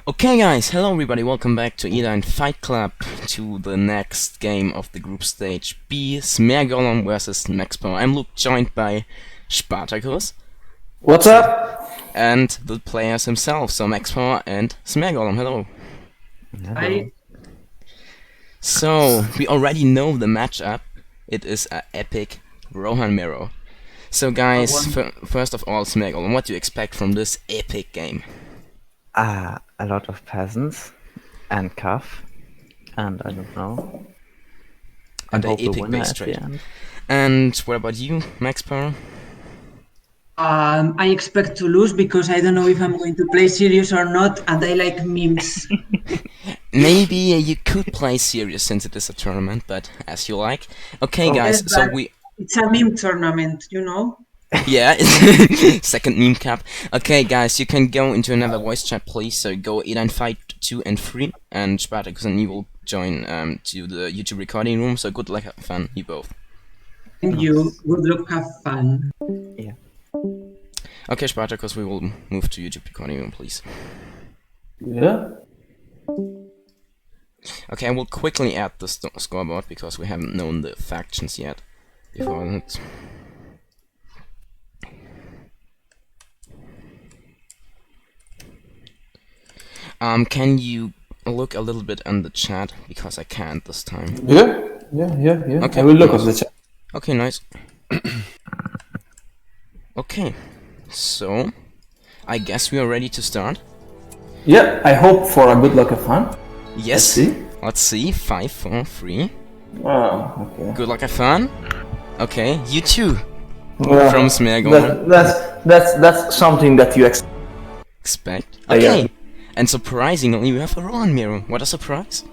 Okay guys, hello everybody, welcome back to Ida and Fight Club, to the next game of the group stage B, Smeargollum versus Maxpower. I'm Luke, joined by Spartacus. What's up? And the players himself, so Maxpower and Smeargollum, hello. Hi. So, we already know the matchup, it is a epic Rohan mirror. So guys, first of all, Smeargollum, what do you expect from this epic game? A lot of peasants and cuff, and I don't know. And I hope an the epic winner base at the trade. end. And what about you, Maxpower? I expect to lose because I don't know if I'm going to play serious or not, and I like memes. Maybe you could play serious since it is a tournament, but as you like. Okay, guys, Yes, so but we... it's a meme tournament, you know? Yeah, second meme cap. Okay, guys, you can go into another voice chat, please. So go 895 2 and 3, and Spartacus and you will join to the YouTube recording room. So good luck, have fun, you both. Thank you. Good luck, have fun. Yeah. Okay, Spartacus, we will move to YouTube recording room, please. Yeah. Okay, I will quickly add the scoreboard because we haven't known the factions yet. Before that. Can you look a little bit on the chat because I can't this time. Yeah. Okay. I will look at the chat. Okay, nice. Okay, so I guess we are ready to start. Yeah, I hope for a good luck and fun. Yes. Let's see. Let's see. 5, 4, 3. Oh, okay. Good luck and fun. Okay, you too. Well, From Smeargollum. that's something that you Expect. Yeah. Okay. And surprisingly, we have a Rohan mirror. What a surprise!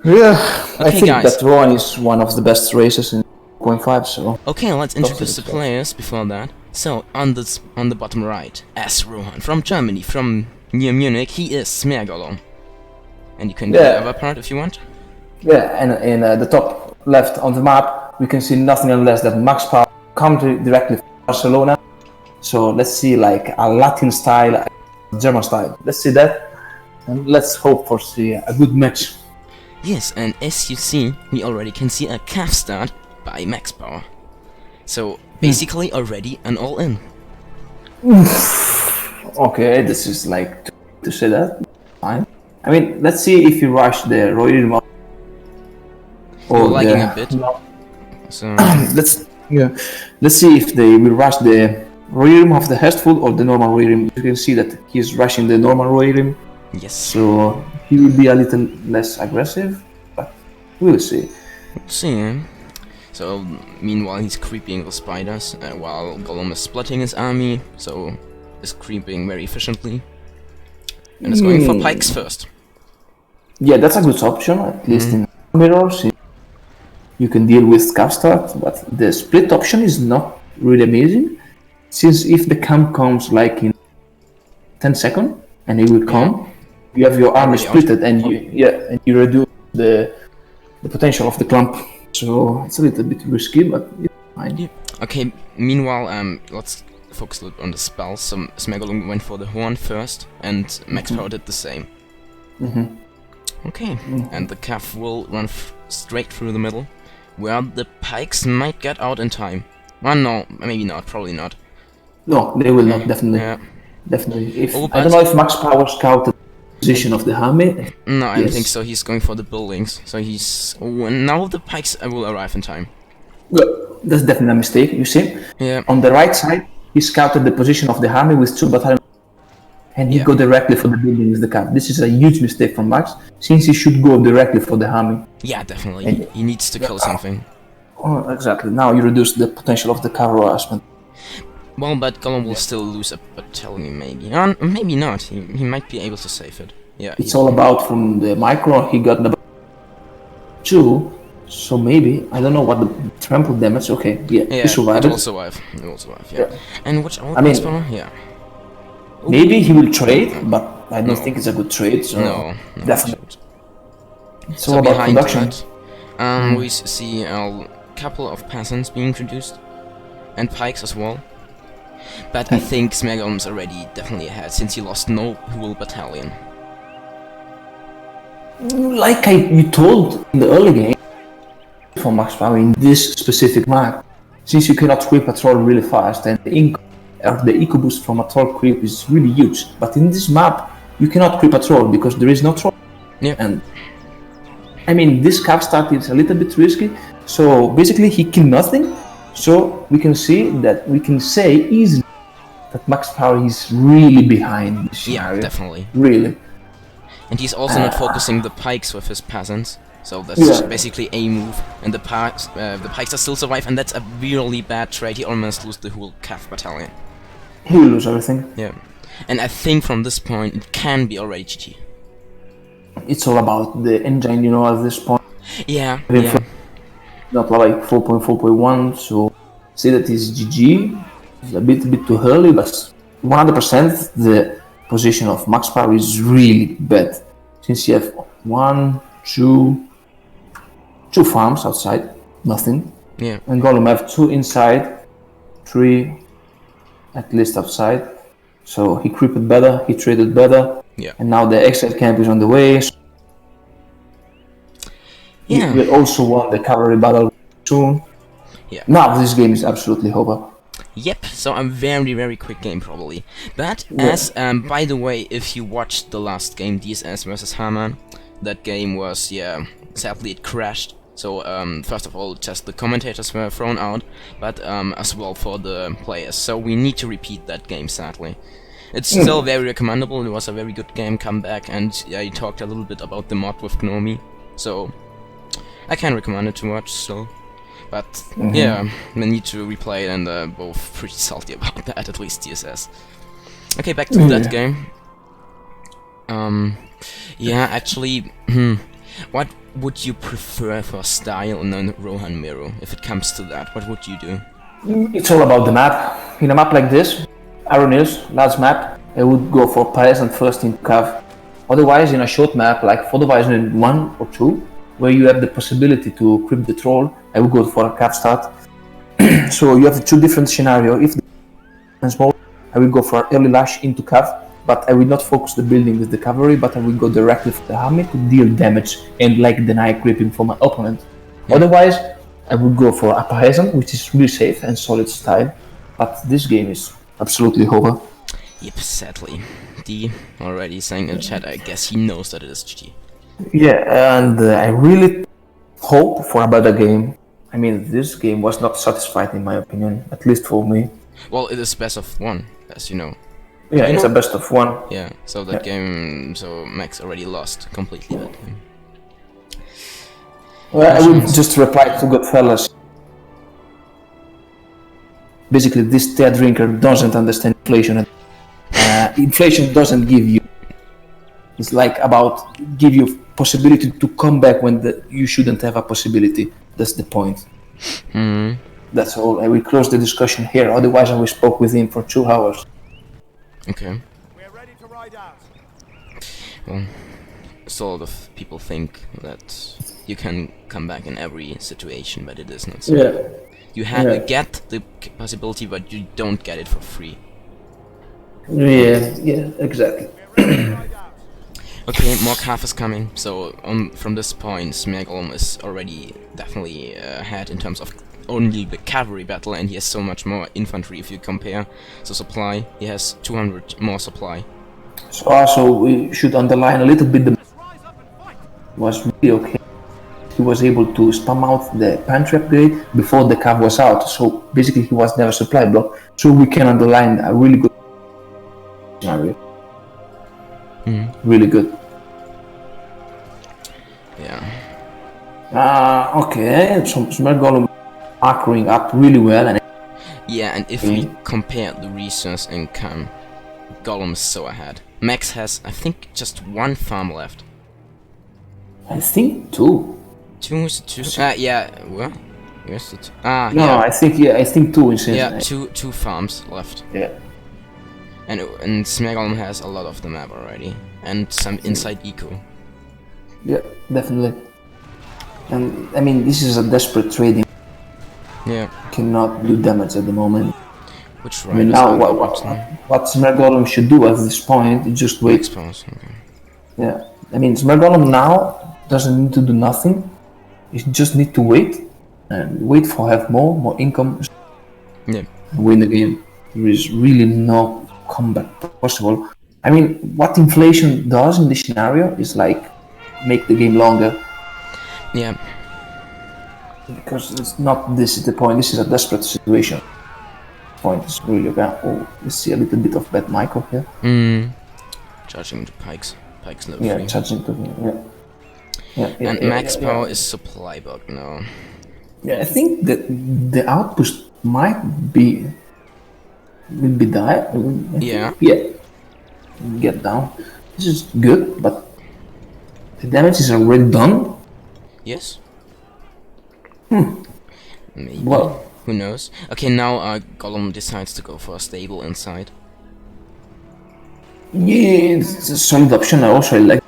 Yeah, I Okay, think guys. that Rohan is one of the best races in 0.5. So Okay, let's introduce the expect. players before that. So on the bottom right, as Rohan from Germany, from near Munich, he is Smeargollum. And you can do the Yeah. other part if you want. yeah, and in the top left on the map, we can see nothing less than Maxpower country directly from Barcelona. So let's see like a Latin style, a German style. Let's see that, and let's hope for see a good match. Yes, and as you see, we already can see a calf start by Maxpower. So basically already an all-in. Okay, this is like to say that. Fine. I mean, let's see if you rush the Royal You're lagging a bit. So let's see if they will rush the Royal of the Hestful or the normal Royal. You can see that he's rushing the normal Royal, yes, so he will be a little less aggressive, but we'll see. see. So meanwhile he's creeping the spiders while Gollum is splitting his army. So is creeping very efficiently and is going for pikes first. Yeah, that's a good option, at least in mirrors. You can deal with calf start, but the split option is not really amazing. Since if the camp comes like in 10 seconds and it will come, you have your army Already splitted and you reduce the potential of the clump. So it's a little bit risky, but it's fine. Yeah. Okay. Meanwhile, let's focus a little on the spells. So Smeargollum went for the horn first, and Maxpower did the same. Okay. And the calf will run straight through the middle, where the pikes might get out in time. Well, no, maybe not. Probably not. No, they will not, definitely. Yeah. Definitely. If Oh, I don't know if Maxpower scouted the position of the army. No, I don't Yes. think so. He's going for the buildings. So he's... Oh, and now the pikes will arrive in time. Well, that's definitely a mistake, you see. Yeah. On the right side, he scouted the position of the army with 2 battalions, and he go directly for the building with the cap. This is a huge mistake from Max, since he should go directly for the army. Yeah, definitely. He needs to kill something. Oh, exactly. Now you reduce the potential of the cavalry harassment. Well, but Gollum will still lose a battalion, maybe. Maybe not. He might be able to save it. Yeah. It's all about from the micro, he got the 2, so maybe, I don't know what the trample damage, okay, yeah, he survived it it. will survive. It will survive, yeah. And watch out, I mean- Maxpower? Yeah. Maybe he will trade, but I don't think it's a good trade, so No. definitely. Shoot. It's So all about behind production. that, we see a couple of peasants being introduced, and pikes as well. But I think Smeargollum's already definitely ahead, since he lost no whole battalion. Like you told in the early game, for Maxpower in this specific map, since you cannot creep a troll really fast and the eco boost from a troll creep is really huge. But in this map, you cannot creep a troll because there is no troll. Yeah. And I mean, this cap start is a little bit risky. So basically, he killed nothing. So we can say easily that Maxpower is really behind this scenario. Yeah, definitely. Really. And he's also not focusing the pikes with his peasants, so that's Yeah. basically a move. And the pikes are still survive, and that's a really bad trade. He almost loses the whole Cav battalion. He will lose everything. Yeah, and I think from this point it can be already GG. It's all about the engine, at this point. Yeah, Very yeah, Not like 4.4.1, so say that is GG. It's a bit too early, but 100% the position of Maxpower is really bad. Since you have two farms outside, nothing. yeah. And Golem have 2 inside, 3 at least outside. So he creeped better, he traded better. Yeah. And now the exit camp is on the way. So Yeah. we also won the cavalry battle soon. Yeah. Now this game is absolutely over. Yep, so a very quick game probably. But Yeah. as by the way, if you watched the last game, DSS versus Haman, that game was sadly it crashed. So first of all, just the commentators were thrown out, but as well for the players. So we need to repeat that game sadly. It's still very recommendable. It was a very good game comeback, and yeah, you talked a little bit about the mod with Gnomi. So I can recommend it to watch still. But yeah, we need to replay it, and both pretty salty about that, at least DSS. Okay, back to that game. Yeah, actually, what would you prefer for style in a Rohan Miro? If it comes to that, what would you do? It's all about the map. In a map like this, Iron Hills, large map, I would go for Peasant first in Cav. Otherwise, in a short map like Photovisor 1 or 2, where you have the possibility to creep the troll, I would go for a Cav start. So you have 2 different scenarios. If the small, I will go for early lash into Cav, but I will not focus the building with the cavalry, but I will go directly for the army to deal damage and like deny creeping for my opponent. Otherwise, I would go for a Peasant, which is really safe and solid style, but this game is absolutely over. Yep, sadly. D already saying in chat, I guess he knows that it is GG. Yeah, and I really hope for a better game. I mean, this game was not satisfied in my opinion, at least for me. Well, it is best of 1, as you know. Yeah, it's a best of 1. Yeah, so that game, so Max already lost completely that game. Well, I will just reply to Godfellas. Basically, this tea drinker doesn't understand inflation. Inflation doesn't give you. It's like about give you possibility to come back when you shouldn't have a possibility. That's the point. That's all. I will close the discussion here. Otherwise, I will spoke with him for 2 hours. Okay. We're ready to ride out. Well, so a lot of people think that you can come back in every situation, but it is not so. Yeah. You get the possibility, but you don't get it for free. Yeah, exactly. Okay, more Cav is coming, so from this point, Smeargollum is already definitely ahead in terms of only the cavalry battle, and he has so much more infantry if you compare. So supply, he has 200 more supply. So also we should underline a little bit the was really okay. He was able to spam out the pantry upgrade before the cav was out, so basically he was never supply block. So we can underline a really good scenario. Really good. Yeah. Okay, so Smeargollum arcing up really well, and Yeah, and if we compare the resource income, Gollum is so ahead. Max has, I think, just 1 farm left. I think 2. 2 is it 2? Yeah, what? Where's it? No, yeah. I think 2 instead. Yeah, two farms left. Yeah. And Smeargollum has a lot of the map already, and some inside eco. Yeah, definitely. And I mean, this is a desperate trading. Yeah. Cannot do damage at the moment. Which I mean, now what Smeargollum should do at this point is just wait. Expose, okay. Yeah, I mean, Smeargollum now doesn't need to do nothing. You just need to wait and wait for have more income. Yeah. Win the game. There is really no comeback possible. I mean, what inflation does in this scenario is like make the game longer. Yeah. Because it's not this is the point. This is a desperate situation. Point is really okay. Oh, we see a little bit of bad micro here. Charging to Pikes. Pikes level Yeah, 3. charging to And Maxpower is supply bug now. Yeah, I think that the output might be will be die. Yeah. Yeah. Get down. This is good, but the damage is already done. Yes. Maybe. Well, Who knows? Okay, now Gollum decides to go for a stable inside. yeah, it's a solid option. I also like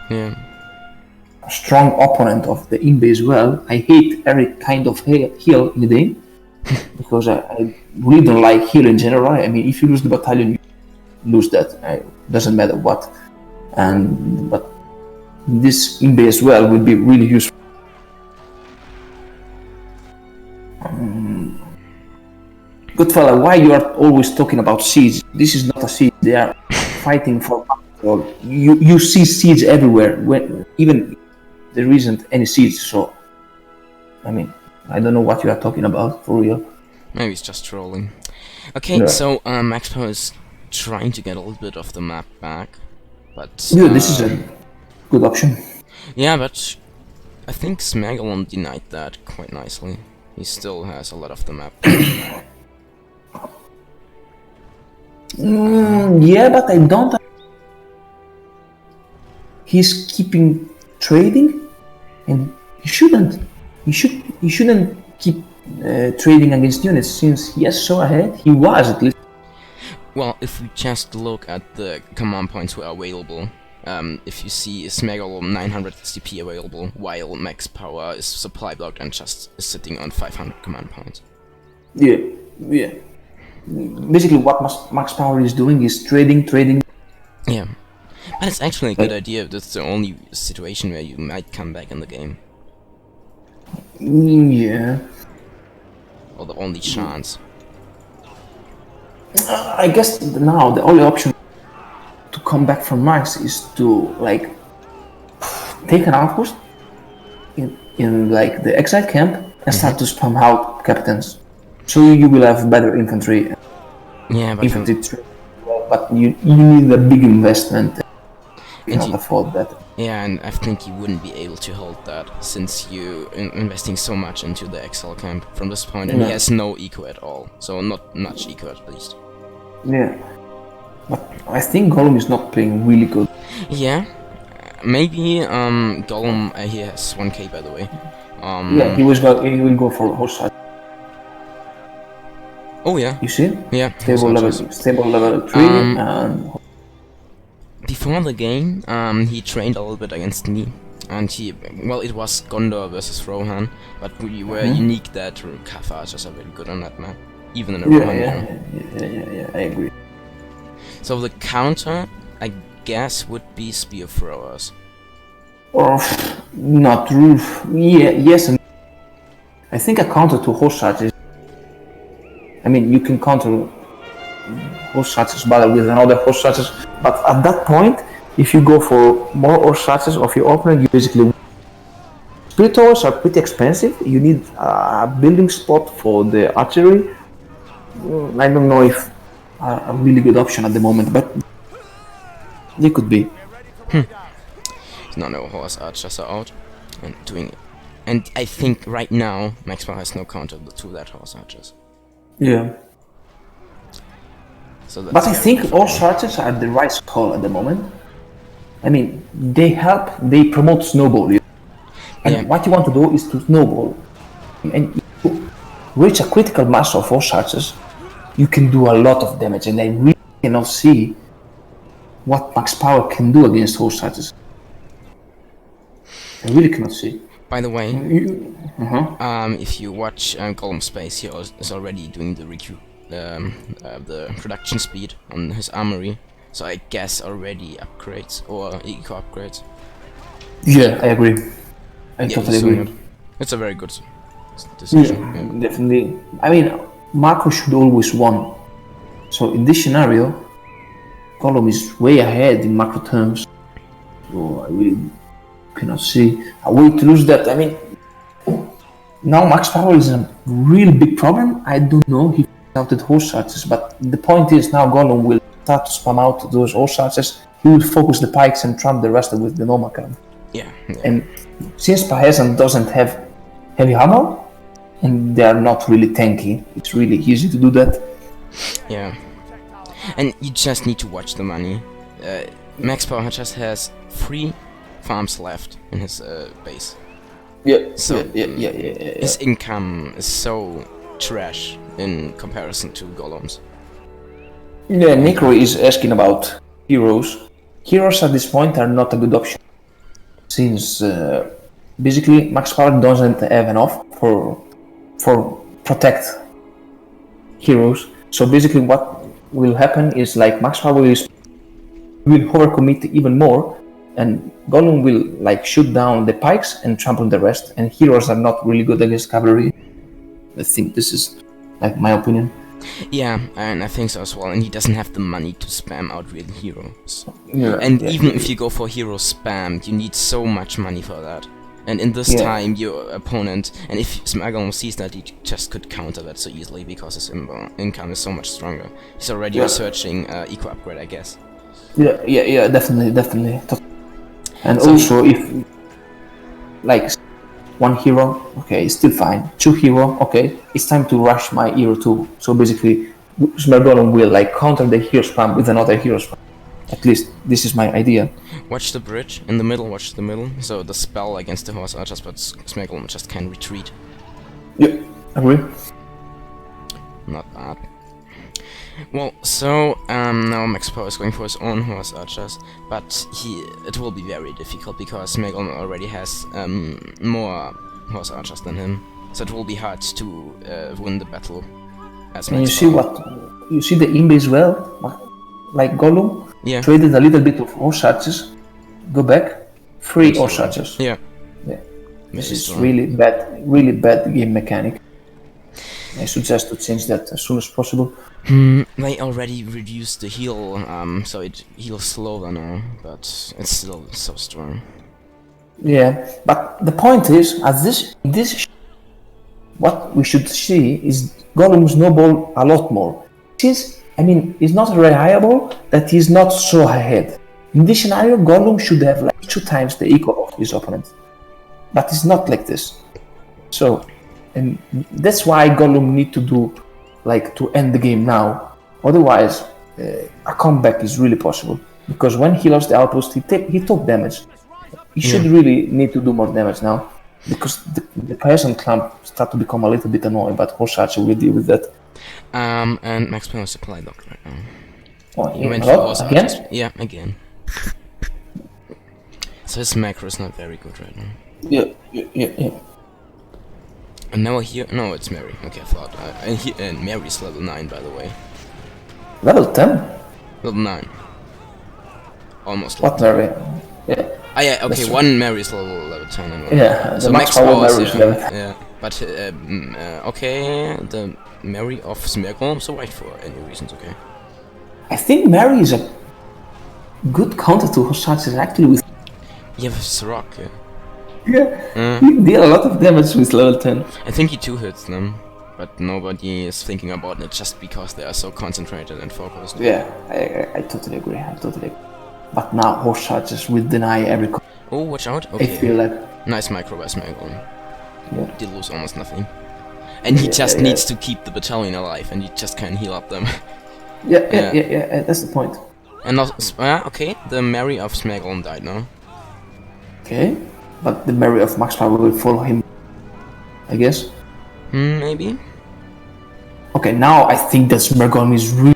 Yeah. a strong opponent of the in base. Well, I hate every kind of heal in the game because I really don't like heal in general. I mean, if you lose the battalion, you lose that. It doesn't matter what. But this in base well would be really useful. Good fella, why you are always talking about siege? This is not a siege. They are fighting for control. You see siege everywhere when even there isn't any siege. So, I mean, I don't know what you are talking about for real. Maybe he's just trolling. Okay, Yeah. so Maxpower is trying to get a little bit of the map back, but Yeah, this is a good option. yeah, but I think Smeargollum denied that quite nicely. He still has a lot of the map. Yeah, but I don't. He's keeping trading, and he shouldn't. He shouldn't keep trading against units since he is so ahead. He was at least. Well, if we just look at the command points who are available, if you see Smeargollum 900 STP available, while Maxpower is supply blocked and just is sitting on 500 command points. Yeah. Basically, what Maxpower is doing is trading. Yeah, but it's actually a good idea. That's the only situation where you might come back in the game, Yeah. or the only chance. I guess now the only option to come back from Max is to like take an outpost in like the exile camp and start to spam out captains. So you will have better infantry. Yeah, but Infantry trade. But you need a big investment. You And cannot you- afford that. yeah, and I think you wouldn't be able to hold that since you investing so much into the Excel camp from this point, and he Yeah. has no eco at all. So not much eco at least. Yeah. But I think Gollum is not playing really good. Yeah, maybe Gollum. He has 1k by the way. Yeah, he will go for horse side. Oh yeah, You see? yeah. Stable level 3 and Before the game, he trained a little bit against me, and it was Gondor versus Rohan, but we were unique that Carthagers are very good on that map, even in a Rohan game. yeah, I agree. So the counter, I guess, would be spear throwers. Or not roof. Yeah, yes, and I think a counter to horse charges. I mean, you can counter horse charges battle with another horse charges, but at that point, if you go for more horse charges of your opponent, you basically. Spirit towers are pretty expensive. You need a building spot for the archery. I don't know if a really good option at the moment, but they could be. No horse archers are out and doing it. And I think right now, Maxpower has no counter to that horse archers. Yeah. So that's But I very think good. all charges are the right call at the moment. I mean, they promote snowball. And Yeah. what you want to do is to snowball. And if you reach a critical mass of all charges, you can do a lot of damage. And I really cannot see what Maxpower can do against horse charges. I really cannot see. By the way, Uh-huh. if you watch Gollum Space, is already doing the production speed on his armory, So I guess already upgrades or eco upgrades. Yeah, I agree. I Yeah, totally he's doing agree. it. It's a very good decision. Yeah. Definitely. I mean, Marco should always won. So in this scenario, Gollum is way ahead in macro terms. So I really cannot see a way to lose that. I mean, now Maxpower is a real big problem. I don't know if he counted horse archers, but the point is now Gollum will start to spam out those horse archers. He will focus the pikes and trump the rest with the normal cannon. Yeah. And since Pahesan doesn't have heavy armor, and they are not really tanky, it's really easy to do that. Yeah. And you just need to watch the money. Maxpower just has 3 farms left in his base. Yeah, So yeah. his income is so trash in comparison to Gollum's. Yeah, Necro is asking about heroes. Heroes at this point are not a good option, since basically Maxpower doesn't have enough for protect heroes. So basically, what will happen is like Maxpower will overcommit even more, and Gollum will like shoot down the pikes and trample the rest. And heroes are not really good against cavalry. I think this is like my opinion. Yeah, and I think so as well. And he doesn't have the money to spam out real heroes. Yeah, And yeah, even yeah. if you go for hero spam, you need so much money for that. And in this Yeah. time, your opponent, and if Smeargollum sees that, he just could counter that so easily because his income is so much stronger. He's already Yeah. researching eco upgrade, I guess. Yeah, definitely. And So also, if like one hero, okay, it's still fine. 2 hero, okay, it's time to rush my hero too. So basically, Smeargollum will like counter the hero spam with another hero spam. At least this is my idea. Watch the bridge in the middle. Watch the middle. So the spell against the horse archers, but Smeargollum just can retreat. Yeah, agree. Not bad. Well, so now Maxpower is going for his own horse archers, but it will be very difficult because Smeargollum already has more horse archers than him, so it will be hard to win the battle. As And you see Maxpower. you see the imbe as well, like Gollum Yeah. traded a little bit of horse archers. Go back, 3 horse archers. Yeah. Yeah. This Very is strong. really bad game mechanic. I suggest to change that as soon as possible. They already reduced the heal, so it heals slower now, but it's still so strong. Yeah, but the point is, what we should see is Gollum snowball a lot more. Since, I mean, it's not reliable that he's not so ahead. In this scenario, Gollum should have like 2 times the eco of his opponent. But it's not like this. So, and that's why Gollum need to do, like, to end the game now. Otherwise, a comeback is really possible. Because when he lost the outpost, he took damage. He should really need to do more damage now. Because the Pearson clamp start to become a little bit annoying, but Horse Archer will deal with that. And Maxpower supply locked right now. Oh, He yeah, went a for lot? horse Again? archers. Yeah, again. So his macro is not very good right now. Yeah. And now here, no, it's Mary. Okay, I thought. And Mary's level 9, by the way. Level 10? Level 9. Almost. What Mary? Yeah. Ah, yeah, okay, That's one Mary's level 10 and one. Yeah, So the Max Maxpower Power is Mary is yeah, level 10. yeah. But okay, the Mary of Smeargollum, so right for any reasons, okay. I think Mary is a good counter to Horse Archer actually with. Yeah, with Sirach, yeah. Yeah, he deal a lot of damage with level 10. I think he 2-hits them, but nobody is thinking about it just because they are so concentrated and focused. Yeah, I totally agree. But now Horse Archers will deny every. Oh, watch out. I Okay. feel like. Nice micro by Smeargollum. Yeah. Did lose almost nothing. And he just yeah. needs to keep the battalion alive, and he just can heal up them. Yeah, that's the point. And also, okay, the Mary of Smeargollum died now. Okay, but the Mary of Maxpower will follow him, I guess. Maybe. Okay, now I think that Smeargollum is really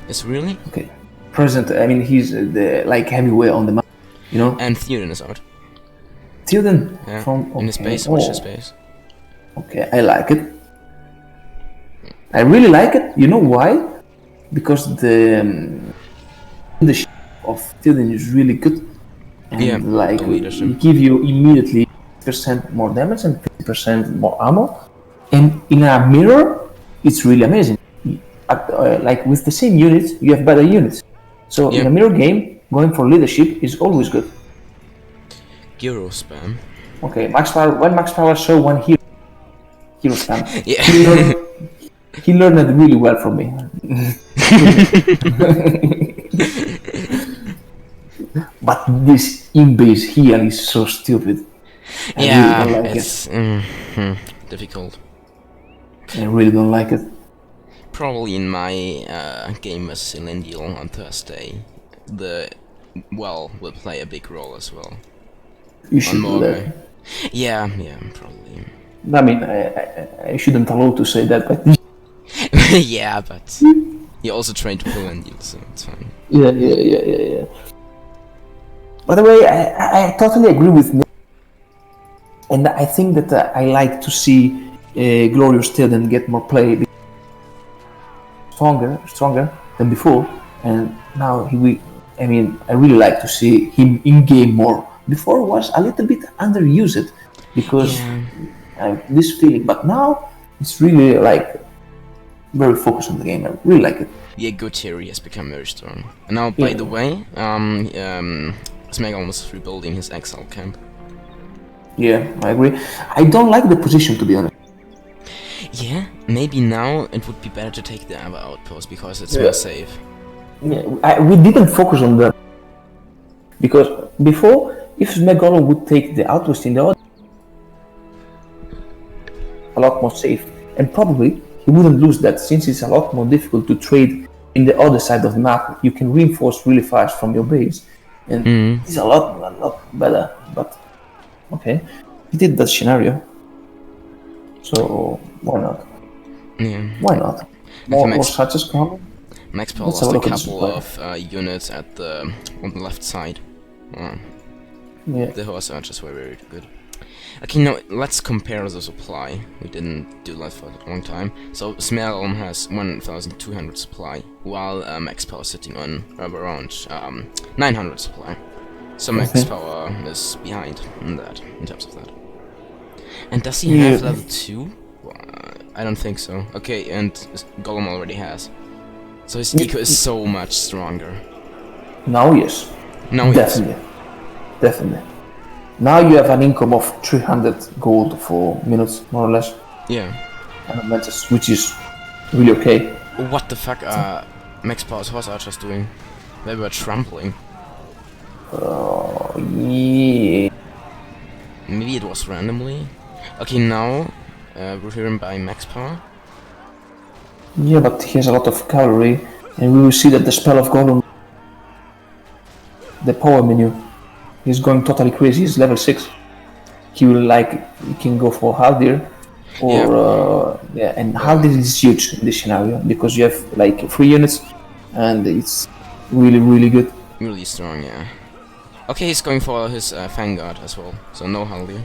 Is really? okay. Present, I mean, he's the like heavyweight on the map, you know. And Theoden is out. Theoden Yeah. from In his okay, base, watch oh, his base. Okay, I like it. I really like it. You know why? Because of Tilden is really good, and Yeah, like the leadership. it give you immediately 50% more damage and 50% more armor, and in a mirror, it's really amazing. Like with the same units, you have better units. So in Yeah. a mirror game, going for leadership is always good. Gyro spam. Okay, Maxpower show one hero spam. Yeah. He learned it really well from me. But this in-base here is so stupid. I really don't like It's difficult. I really don't like it. Probably in my game with Celendial on Thursday, the will play a big role as well. You should do that. Morgue. Yeah, probably. I mean, I shouldn't allow to say that, but Yeah, but he also trained to Celendial, so it's fine. yeah. By the way, I totally agree with Nick, and I think that I like to see Glorious Tilden get more play, stronger than before, and now I really like to see him in game more. Before was a little bit underused because this feeling, but now it's really like very focused on the game. I really like it. Yeah, good theory has become very strong. And now, by the way, Smeargollum is rebuilding his exile camp. Yeah, I agree. I don't like the position, to be honest. Yeah, maybe now it would be better to take the other outpost because it's more safe. Yeah, we didn't focus on that because before, if Smeargollum would take the outpost in the other, a lot more safe, and probably he wouldn't lose that since it's a lot more difficult to trade in the other side of the map. You can reinforce really fast from your base, and it's a lot better. But okay, he did that scenario, so why not? Yeah. Why not? More such coming. Maxpower Let's lost have a a look at the couple supply. of units at on the left side. Yeah. The horse archers were very good. Okay, now let's compare the supply. We didn't do that for a long time. So Smeargollum has 1,200 supply, while Maxpower is sitting on around 900 supply. So Maxpower is behind in terms of that. And does he have level 2? I don't think so. Okay, and Gollum already has. So his eco is so much stronger. Now yes. Now yes. Definitely. Now you have an income of 300 gold for minutes, more or less. Yeah. And matches, which is really okay. What the fuck are Maxpower's horse archers doing? They were trampling. Yeah. Maybe it was randomly. Okay, now we're hearing by Maxpower. Yeah, but he has a lot of cavalry, and we will see that the spell of Gollum, the power menu, he's going totally crazy. He's level 6. He can go for Haldir, or and Haldir is huge in this scenario because you have like 3 units, and it's really good. Really strong, yeah. Okay, he's going for his Vanguard as well, so no Haldir.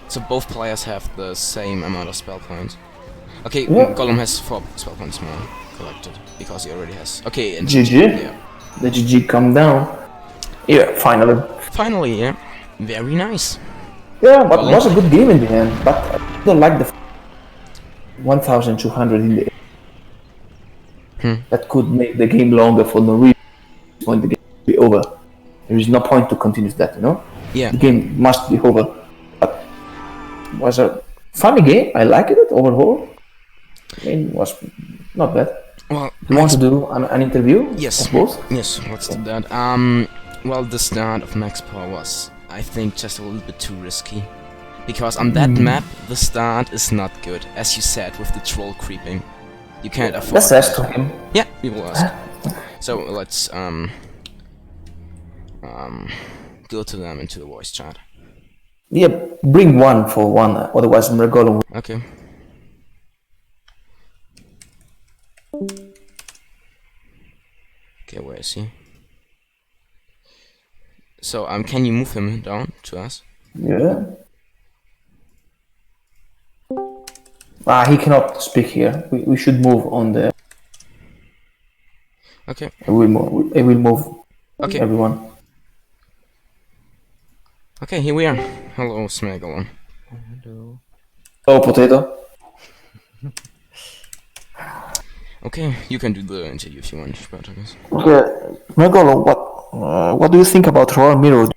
So both players have the same amount of spell points. Okay, Gollum has 4 spell points more collected because he already has. Okay, and GG. Yeah. The GG come down. Yeah, finally. Finally, yeah. Very nice. Yeah, but it was a good game in the end. But I don't like the 1,200 in the end. That could make the game longer for no reason. When the game will be over, there is no point to continue that, you know? Yeah. The game must be over. But it was a funny game. I liked it overall. It was not bad. Well, you want to do an interview? Yes. Of course. Yes, let's do that. Well, the start of Maxpower was, I think, just a little bit too risky. Because on that map, the start is not good. As you said, with the troll creeping. You can't afford Let's ask to him. Yeah, we will ask. So, let's, go to them into the voice chat. Yeah, bring one for one, otherwise Smeargollum. Okay. Okay, where is he? So, can you move him down to us? Yeah. He cannot speak here. We should move on the... Okay. I will move Okay. everyone. Okay, here we are. Hello, Smeargollum. Hello. Oh, potato. Okay, you can do the interview if you want, Spartacus. Okay, Megalo, what do you think about Royal Mirror?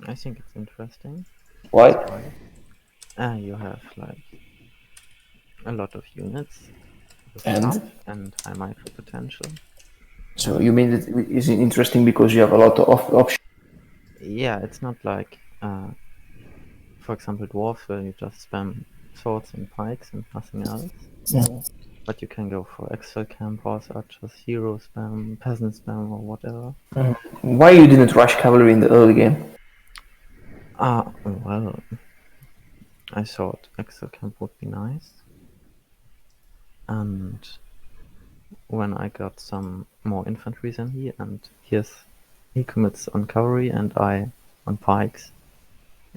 I think it's interesting. Why? You have like a lot of units with And? stuff and high micro potential. So you mean it is interesting because you have a lot of options? Yeah, it's not like, for example, dwarves where you just spam swords and pikes and nothing else. But you can go for extra campers, archers, hero spam, peasant spam, or whatever. Why you didn't rush cavalry in the early game? Well, I thought extra camp would be nice. And when I got some more infantry than he, and he commits on cavalry and I on pikes,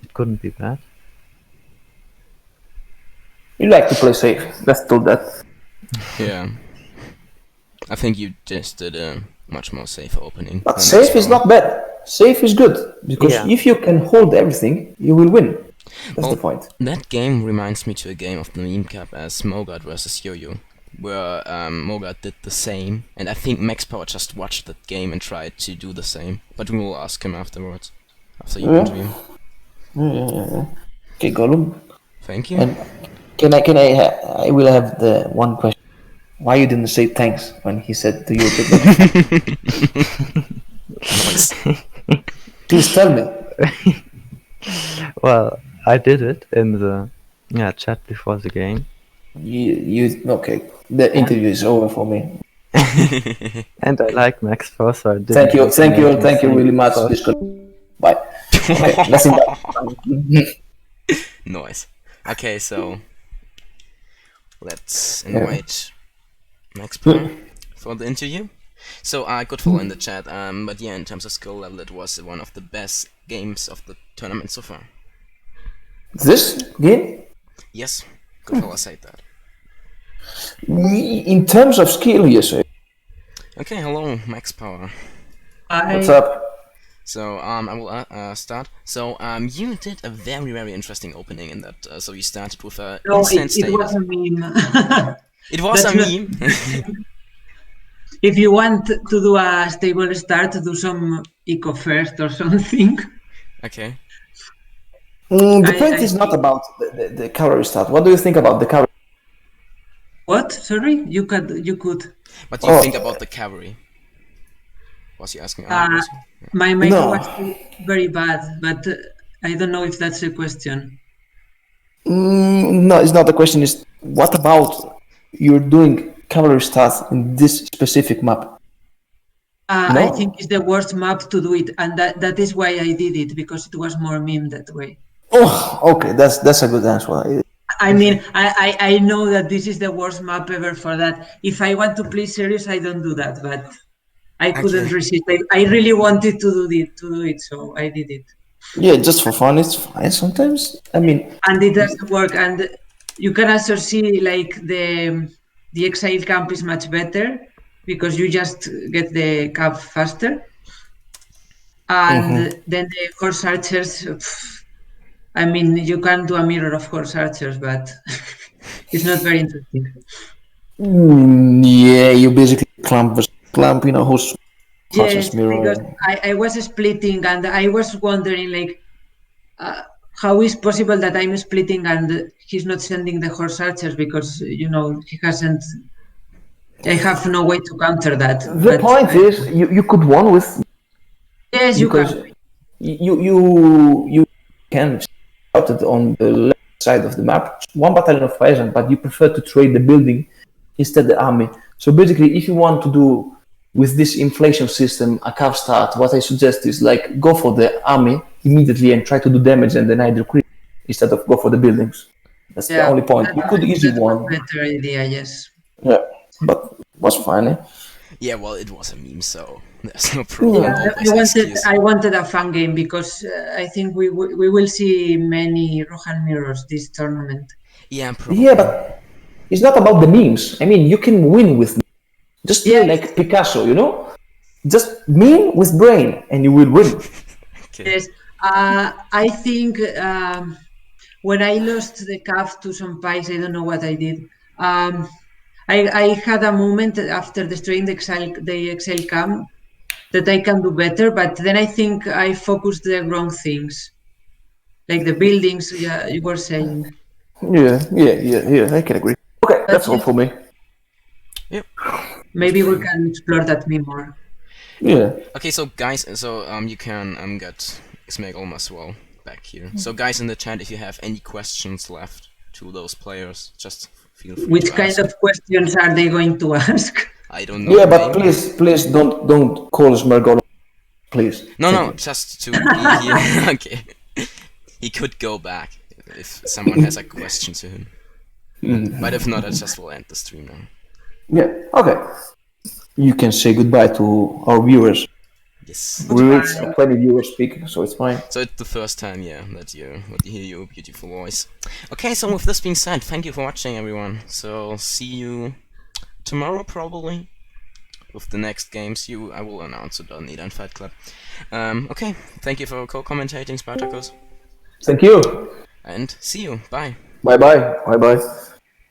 it couldn't be bad. You like to play safe. Let's do that. Yeah. I think you just did a much more safe opening. But than safe is Maxpower. not bad. Safe is good because Yeah. if you can hold everything, you will win. That's Well, the point. That game reminds me to a game of the Meme Cup as Mogart versus Yo-Yo, where Mogart did the same, and I think Maxpower just watched that game and tried to do the same. But we will ask him afterwards, after you interview. Okay, Gollum. Thank you. And I will have the one question. Why you didn't say thanks when he said to you? Nice. Please tell me. Well, I did it in the chat before the game. Okay. The interview is over for me. And I like Max first, so I didn't Thank you say really much. first. Bye. Okay, let's invite. Nice. Okay, so let's invite Maxpower for the interview. So I could follow in the chat, but yeah, in terms of skill level, it was one of the best games of the tournament so far. This game, Yes, good fella said that. in terms of skill, yes. Okay, hello, Maxpower. What's up? So I will start. So you did a very interesting opening in that. So you started with a No, instant it stable. was a meme. It was That's a not- meme. If you want to do a stable start, do some eco first or something. Okay. The I- point I is not think- about the cavalry start. What do you think about the cavalry? What? Sorry, you could. But you think about the cavalry? Was you asking? Was you? My mic No. was very bad, but I don't know if that's a question. No, it's not the question. Is what about you're doing cavalry start in this specific map? I No. think it's the worst map to do it, and that is why I did it, because it was more meme that way. Oh, okay, that's a good answer. I mean, I know that this is the worst map ever for that. If I want to play serious, I don't do that, but I couldn't Okay. resist. I really wanted to do it, so I did it. Yeah, just for fun, it's fine sometimes. I mean, And it doesn't work. And you can also see like the exile camp is much better because you just get the cap faster. And then the horse archers, I mean, you can do a mirror of horse archers, but it's not very interesting. yeah, you basically clamp versus clamp, you know, who's Yes, fastest mirror. because I was splitting and I was wondering like how is possible that I'm splitting and he's not sending the horse archers because he hasn't. I have no way to counter that. The point is, you could win with Yes, you because can. you can start it on the left side of the map, one battalion of peasant, but you prefer to trade the building instead the army. So basically, if you want to do with this inflation system a calf start, what I suggest is like go for the army immediately and try to do damage and then either creep instead of go for the buildings. That's the only point. You could easily That was win. better idea, yes. Yeah, but was fine. Eh? Yeah, well, it was a meme, so there's no problem. Yeah, Always excuse. I wanted a fun game because I think we will see many Rohan mirrors this tournament. Yeah, probably. Yeah, but it's not about the memes. I mean, you can win with memes. Just play like Picasso, you know? Just mean with brain, and you will win. Okay. Yes, I think when I lost the calf to some pikes, I don't know what I did. I had a moment after destroying the Excel cam that I can do better, but then I think I focused the wrong things, like the buildings. Yeah, you were saying. Yeah. I can agree. Okay, that's all for me. Yep. Maybe we can explore that more. Yeah. Okay, so guys, so you can get Smeargollum as well back here. So guys in the chat, if you have any questions left to those players, just feel free Which to kind ask. of questions are they going to ask? I don't know. Yeah, but maybe. please don't call Smeargollum. Please. No, just to be here. Okay. He could go back if someone has a question to him. But if not, I just will end the stream now. Yeah. Okay. You can say goodbye to our viewers. Yes. We reached 20 viewers speaking, so it's fine. So it's the first time, yeah, that you hear your beautiful voice. Okay, so with this being said, thank you for watching, everyone. So see you tomorrow, probably, with the next games. I will announce it on Eat and Fight Club. Okay, thank you for co-commentating, Spartacus. Thank you. And see you. Bye. Bye bye.